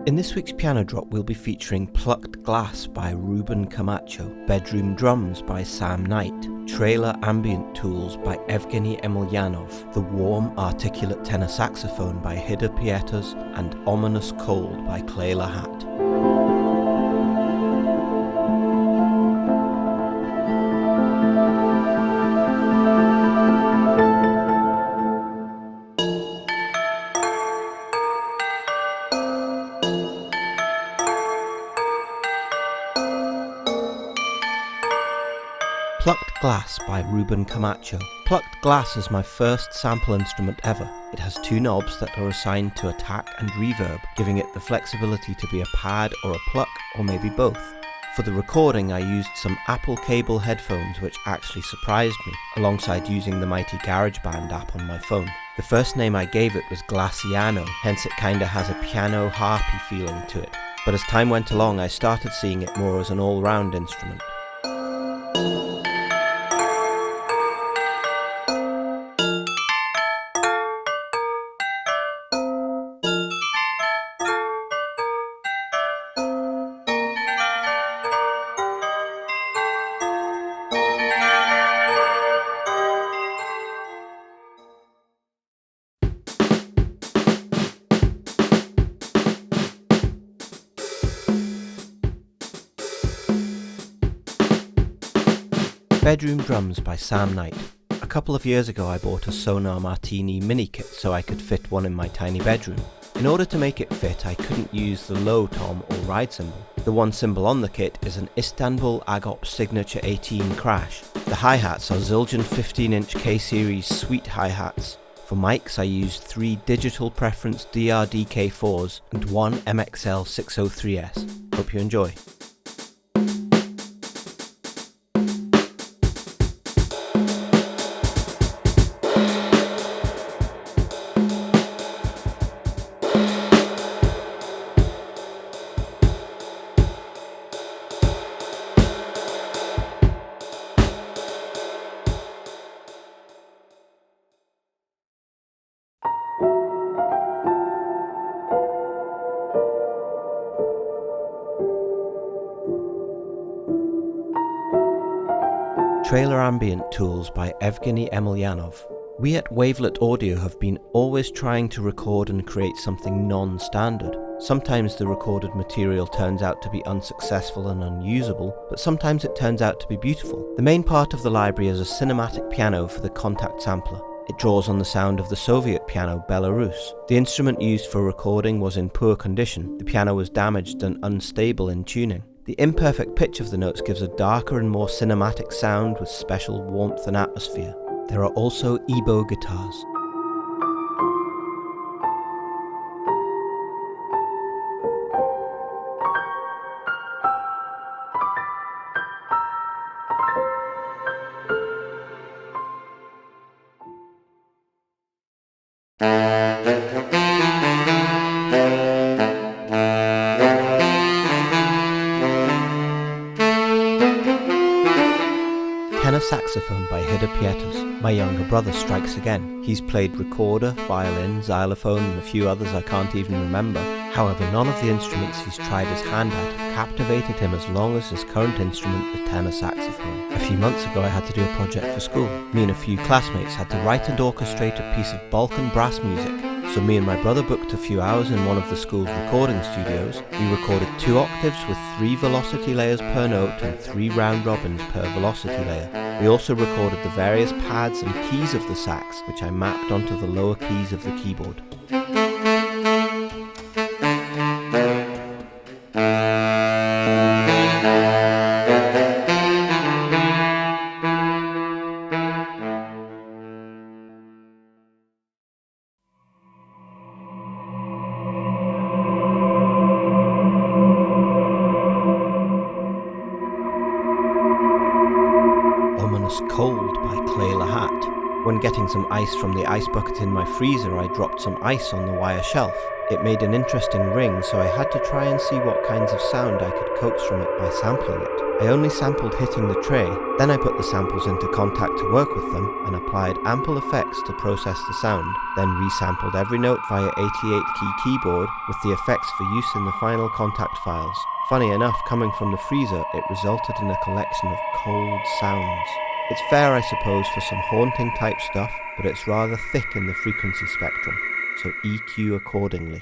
In this week's Pianodrop, we'll be featuring Plucked Glass by Ruben Camacho, Bedroom Drums by Sam Knight, Trailer Ambient Tools by Evgeny Emilyanov, The Warm Articulate Tenor Saxophone by Hida Pietas, and Ominous Cold by Clay Lahat. Plucked Glass by Ruben Camacho. Plucked Glass is my first sample instrument ever. It has two knobs that are assigned to attack and reverb, giving it the flexibility to be a pad or a pluck, or maybe both. For the recording I used some Apple cable headphones, which actually surprised me, alongside using the mighty GarageBand app on my phone. The first name I gave it was Glassiano, hence it kinda has a piano harpy feeling to it. But as time went along I started seeing it more as an all-round instrument. Bedroom Drums by Sam Knight. A couple of years ago I bought a Sonar Martini mini kit so I could fit one in my tiny bedroom. In order to make it fit I couldn't use the low tom or ride cymbal. The one cymbal on the kit is an Istanbul Agop Signature 18 Crash. The hi-hats are Zildjian 15-inch K-Series Sweet hi-hats. For mics I used 3 Digital Preference DRD K4s and 1 MXL 603S. Hope you enjoy. Trailer Ambient Tools by Evgeny Emilyanov. We at Wavelet Audio have been always trying to record and create something non-standard. Sometimes the recorded material turns out to be unsuccessful and unusable, but sometimes it turns out to be beautiful. The main part of the library is a cinematic piano for the contact sampler. It draws on the sound of the Soviet piano Belarus. The instrument used for recording was in poor condition. The piano was damaged and unstable in tuning. The imperfect pitch of the notes gives a darker and more cinematic sound with special warmth and atmosphere. There are also EBO guitars. Tenor Saxophone by Hida Pietas. My younger brother strikes again. He's played recorder, violin, xylophone and a few others I can't even remember. However, none of the instruments he's tried his hand at have captivated him as long as his current instrument, the tenor saxophone. A few months ago I had to do a project for school. Me and a few classmates had to write and orchestrate a piece of Balkan brass music. So me and my brother booked a few hours in one of the school's recording studios. We recorded 2 octaves with 3 velocity layers per note and 3 round robins per velocity layer. We also recorded the various pads and keys of the sax, which I mapped onto the lower keys of the keyboard. Ominous Cold by Clay Lahat. When getting some ice from the ice bucket in my freezer, I dropped some ice on the wire shelf. It made an interesting ring, so I had to try and see what kinds of sound I could coax from it by sampling it. I only sampled hitting the tray, then I put the samples into Contact to work with them, and applied ample effects to process the sound, then resampled every note via 88-key keyboard with the effects for use in the final Contact files. Funny enough, coming from the freezer, it resulted in a collection of cold sounds. It's fair, I suppose, for some haunting type stuff, but it's rather thick in the frequency spectrum, so EQ accordingly.